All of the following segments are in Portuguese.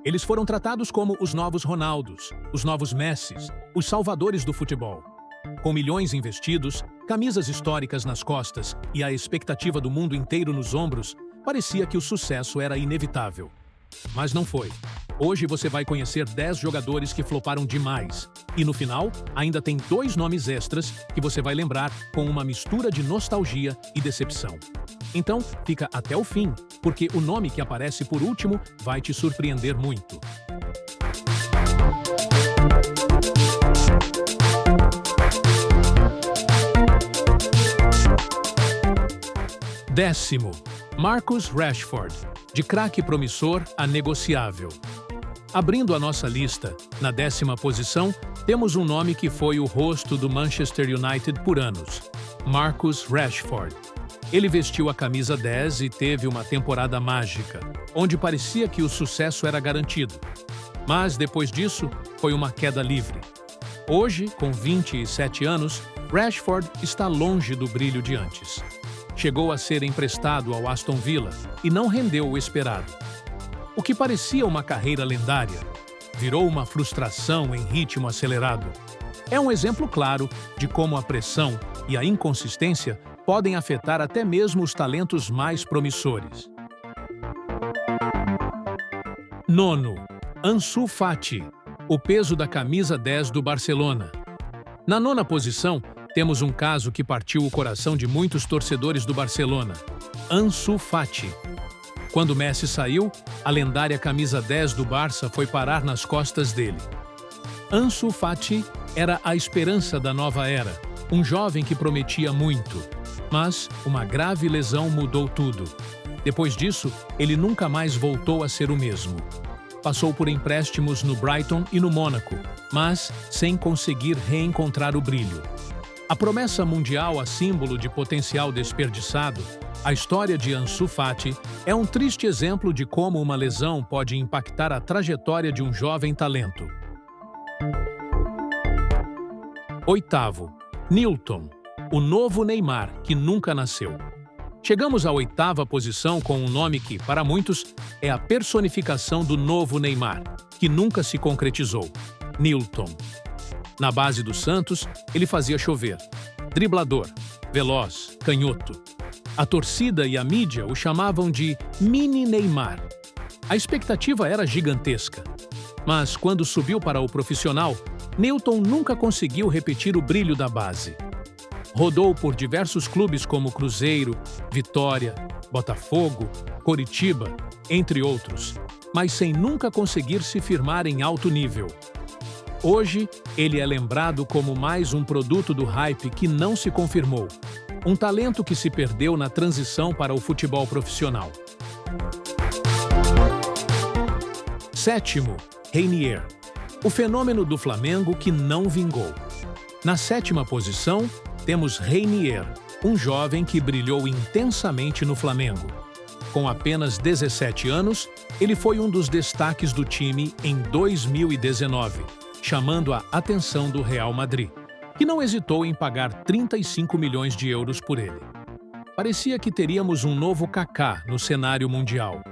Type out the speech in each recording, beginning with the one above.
Eles foram tratados como os novos Ronaldos, os novos Messis, os salvadores do futebol. Com milhões investidos, camisas históricas nas costas e a expectativa do mundo inteiro nos ombros, parecia que o sucesso era inevitável. Mas não foi. Hoje você vai conhecer 10 jogadores que floparam demais. E no final, ainda tem 2 nomes extras que você vai lembrar com uma mistura de nostalgia e decepção. Então, fica até o fim, porque o nome que aparece por último vai te surpreender muito. Décimo, Marcus Rashford, de craque promissor a negociável. Abrindo a nossa lista, na 10ª posição, temos um nome que foi o rosto do Manchester United por anos, Marcus Rashford. Ele vestiu a camisa 10 e teve uma temporada mágica, onde parecia que o sucesso era garantido. Mas depois disso, foi uma queda livre. Hoje, com 27 anos, Rashford está longe do brilho de antes. Chegou a ser emprestado ao Aston Villa e não rendeu o esperado. O que parecia uma carreira lendária virou uma frustração em ritmo acelerado. É um exemplo claro de como a pressão e a inconsistência podem afetar até mesmo os talentos mais promissores. Nono, Ansu Fati, o peso da camisa 10 do Barcelona. Na 9ª posição, temos um caso que partiu o coração de muitos torcedores do Barcelona, Ansu Fati. Quando Messi saiu, a lendária camisa 10 do Barça foi parar nas costas dele. Ansu Fati era a esperança da nova era, um jovem que prometia muito. Mas uma grave lesão mudou tudo. Depois disso, ele nunca mais voltou a ser o mesmo. Passou por empréstimos no Brighton e no Mônaco, mas sem conseguir reencontrar o brilho. A promessa mundial a símbolo de potencial desperdiçado, a história de Ansu Fati é um triste exemplo de como uma lesão pode impactar a trajetória de um jovem talento. Oitavo, Nilton, o novo Neymar que nunca nasceu. Chegamos à 8ª posição com um nome que, para muitos, é a personificação do novo Neymar, que nunca se concretizou, Nilton. Na base do Santos, ele fazia chover. Driblador, veloz, canhoto. A torcida e a mídia o chamavam de Mini Neymar. A expectativa era gigantesca. Mas quando subiu para o profissional, Nilton nunca conseguiu repetir o brilho da base. Rodou por diversos clubes como Cruzeiro, Vitória, Botafogo, Coritiba, entre outros, mas sem nunca conseguir se firmar em alto nível. Hoje, ele é lembrado como mais um produto do hype que não se confirmou, um talento que se perdeu na transição para o futebol profissional. Sétimo, Reinier, o fenômeno do Flamengo que não vingou. Na 7ª posição, temos Reinier, um jovem que brilhou intensamente no Flamengo. Com apenas 17 anos, ele foi um dos destaques do time em 2019, chamando a atenção do Real Madrid, que não hesitou em pagar 35 milhões de euros por ele. Parecia que teríamos um novo Kaká no cenário mundial.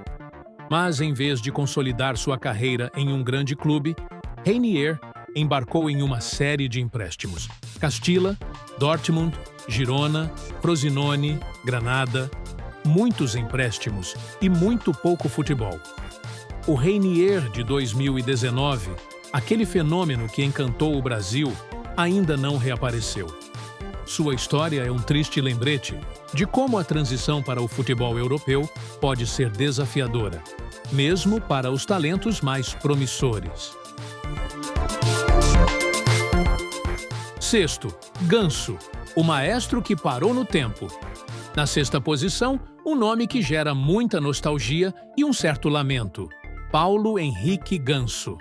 Mas, em vez de consolidar sua carreira em um grande clube, Reinier embarcou em uma série de empréstimos. Castilla, Dortmund, Girona, Frosinone, Granada, muitos empréstimos e muito pouco futebol. O Reinier de 2019, aquele fenômeno que encantou o Brasil, ainda não reapareceu. Sua história é um triste lembrete de como a transição para o futebol europeu pode ser desafiadora, mesmo para os talentos mais promissores. Sexto, Ganso, o maestro que parou no tempo. Na 6ª posição, um nome que gera muita nostalgia e um certo lamento, Paulo Henrique Ganso.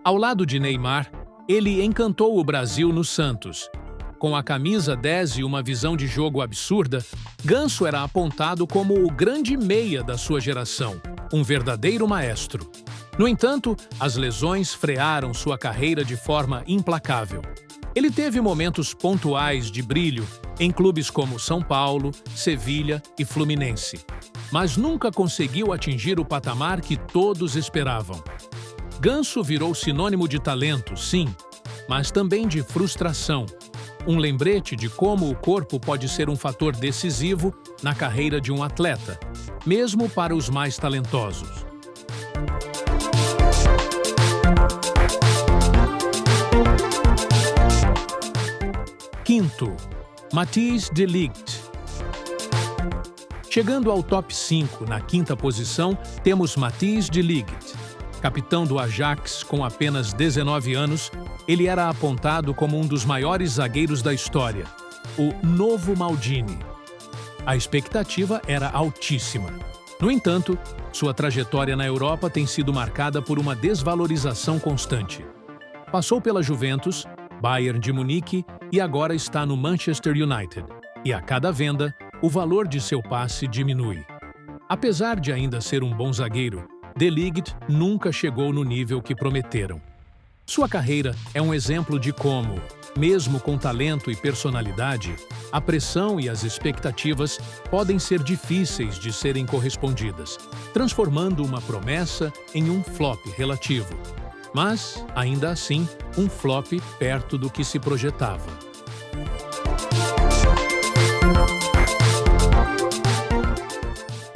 Ao lado de Neymar, ele encantou o Brasil no Santos. Com a camisa 10 e uma visão de jogo absurda, Ganso era apontado como o grande meia da sua geração, um verdadeiro maestro. No entanto, as lesões frearam sua carreira de forma implacável. Ele teve momentos pontuais de brilho em clubes como São Paulo, Sevilha e Fluminense, mas nunca conseguiu atingir o patamar que todos esperavam. Ganso virou sinônimo de talento, sim, mas também de frustração. Um lembrete de como o corpo pode ser um fator decisivo na carreira de um atleta, mesmo para os mais talentosos. Quinto, Matthijs de Ligt. Chegando ao top 5, na quinta posição, temos Matthijs de Ligt. Capitão do Ajax com apenas 19 anos, ele era apontado como um dos maiores zagueiros da história, o novo Maldini. A expectativa era altíssima. No entanto, sua trajetória na Europa tem sido marcada por uma desvalorização constante. Passou pela Juventus, Bayern de Munique e agora está no Manchester United. E a cada venda, o valor de seu passe diminui. Apesar de ainda ser um bom zagueiro, De Ligt nunca chegou no nível que prometeram. Sua carreira é um exemplo de como, mesmo com talento e personalidade, a pressão e as expectativas podem ser difíceis de serem correspondidas, transformando uma promessa em um flop relativo. Mas, ainda assim, um flop perto do que se projetava.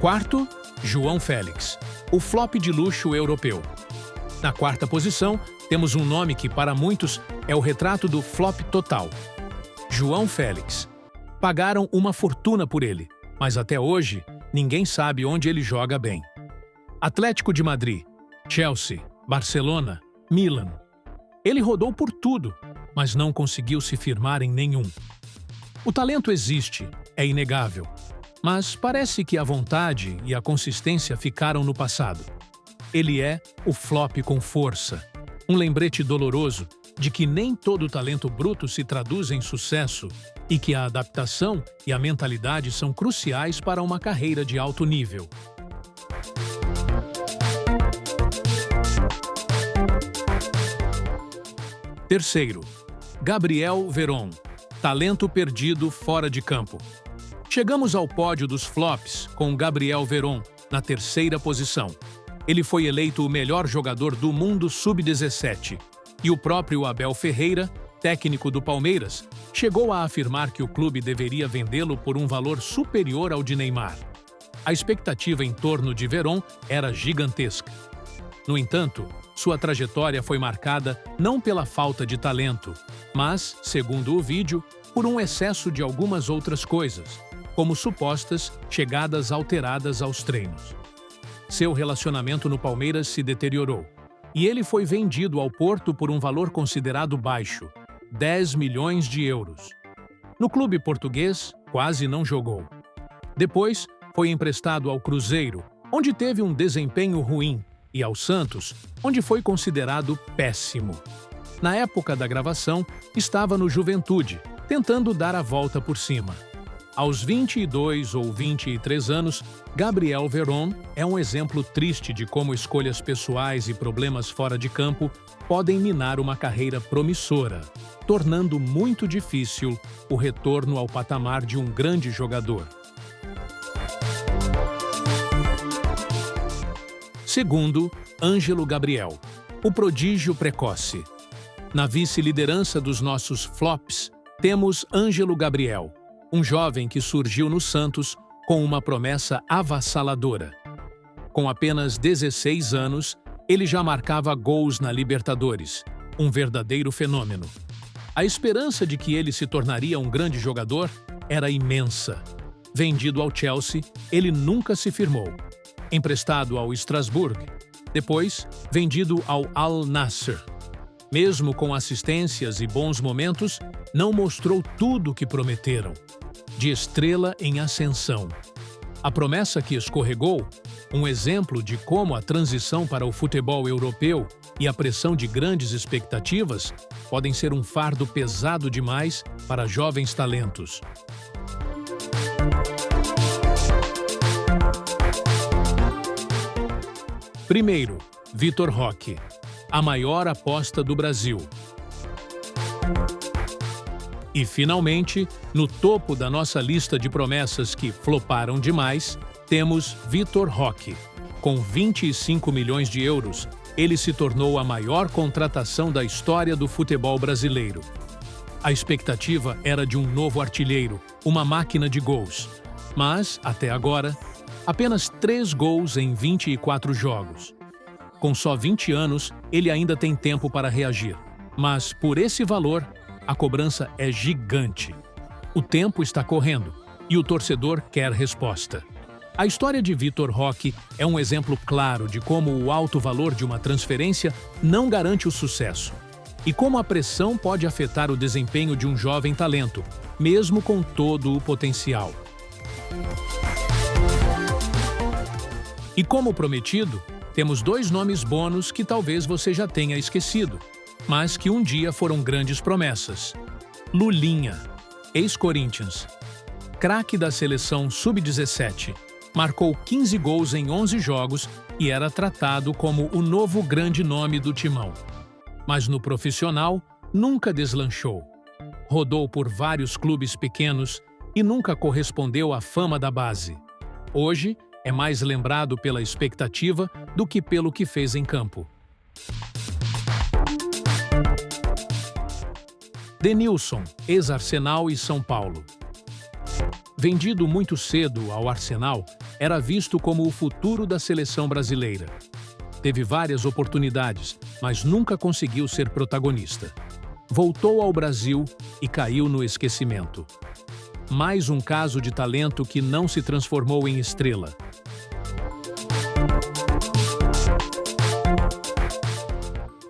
Quarto, João Félix, o flop de luxo europeu. Na quarta posição, temos um nome que, para muitos, é o retrato do flop total. João Félix. Pagaram uma fortuna por ele, mas até hoje, ninguém sabe onde ele joga bem. Atlético de Madrid, Chelsea, Barcelona, Milan. Ele rodou por tudo, mas não conseguiu se firmar em nenhum. O talento existe, é inegável, mas parece que a vontade e a consistência ficaram no passado. Ele é o flop com força, um lembrete doloroso de que nem todo talento bruto se traduz em sucesso e que a adaptação e a mentalidade são cruciais para uma carreira de alto nível. Terceiro, Gabriel Veron, talento perdido fora de campo. Chegamos ao pódio dos flops com Gabriel Veron, na terceira posição. Ele foi eleito o melhor jogador do mundo sub-17. E o próprio Abel Ferreira, técnico do Palmeiras, chegou a afirmar que o clube deveria vendê-lo por um valor superior ao de Neymar. A expectativa em torno de Veron era gigantesca. No entanto, sua trajetória foi marcada não pela falta de talento, mas, segundo o vídeo, por um excesso de algumas outras coisas, como supostas chegadas alteradas aos treinos. Seu relacionamento no Palmeiras se deteriorou, e ele foi vendido ao Porto por um valor considerado baixo, 10 milhões de euros. No clube português, quase não jogou. Depois, foi emprestado ao Cruzeiro, onde teve um desempenho ruim, e ao Santos, onde foi considerado péssimo. Na época da gravação, estava no Juventude, tentando dar a volta por cima. Aos 22 ou 23 anos, Gabriel Veron é um exemplo triste de como escolhas pessoais e problemas fora de campo podem minar uma carreira promissora, tornando muito difícil o retorno ao patamar de um grande jogador. Segundo, Ângelo Gabriel, o prodígio precoce. Na vice-liderança dos nossos flops, temos Ângelo Gabriel, um jovem que surgiu no Santos com uma promessa avassaladora. Com apenas 16 anos, ele já marcava gols na Libertadores, um verdadeiro fenômeno. A esperança de que ele se tornaria um grande jogador era imensa. Vendido ao Chelsea, ele nunca se firmou. Emprestado ao Strasbourg, depois vendido ao Al Nassr. Mesmo com assistências e bons momentos, não mostrou tudo o que prometeram. De estrela em ascensão. A promessa que escorregou, um exemplo de como a transição para o futebol europeu e a pressão de grandes expectativas podem ser um fardo pesado demais para jovens talentos. Primeiro, Vitor Roque, a maior aposta do Brasil. E, finalmente, no topo da nossa lista de promessas que floparam demais, temos Vitor Roque. Com 25 milhões de euros, ele se tornou a maior contratação da história do futebol brasileiro. A expectativa era de um novo artilheiro, uma máquina de gols. Mas, até agora, apenas 3 gols em 24 jogos. Com só 20 anos, ele ainda tem tempo para reagir. Mas, por esse valor, a cobrança é gigante. O tempo está correndo e o torcedor quer resposta. A história de Vitor Roque é um exemplo claro de como o alto valor de uma transferência não garante o sucesso e como a pressão pode afetar o desempenho de um jovem talento, mesmo com todo o potencial. E como prometido, temos 2 nomes bônus que talvez você já tenha esquecido, mas que um dia foram grandes promessas. Lulinha, ex-Corinthians, craque da seleção sub-17, marcou 15 gols em 11 jogos e era tratado como o novo grande nome do timão. Mas no profissional, nunca deslanchou. Rodou por vários clubes pequenos e nunca correspondeu à fama da base. Hoje, é mais lembrado pela expectativa do que pelo que fez em campo. Denilson, ex-Arsenal e São Paulo. Vendido muito cedo ao Arsenal, era visto como o futuro da seleção brasileira. Teve várias oportunidades, mas nunca conseguiu ser protagonista. Voltou ao Brasil e caiu no esquecimento. Mais um caso de talento que não se transformou em estrela.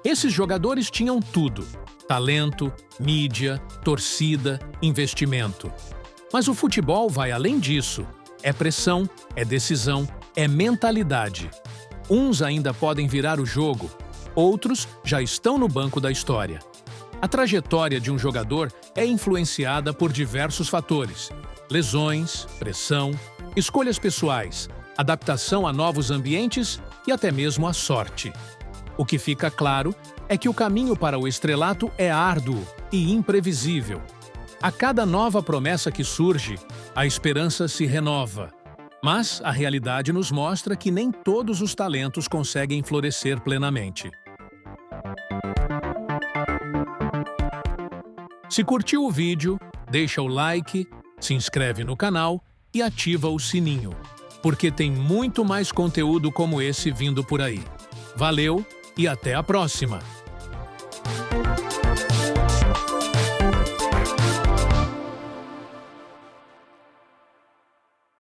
Esses jogadores tinham tudo: talento, mídia, torcida, investimento. Mas o futebol vai além disso. É pressão, é decisão, é mentalidade. Uns ainda podem virar o jogo, outros já estão no banco da história. A trajetória de um jogador é influenciada por diversos fatores: lesões, pressão, escolhas pessoais, adaptação a novos ambientes e até mesmo a sorte. O que fica claro é que o caminho para o estrelato é árduo e imprevisível. A cada nova promessa que surge, a esperança se renova. Mas a realidade nos mostra que nem todos os talentos conseguem florescer plenamente. Se curtiu o vídeo, deixa o like, se inscreve no canal e ativa o sininho, porque tem muito mais conteúdo como esse vindo por aí. Valeu e até a próxima!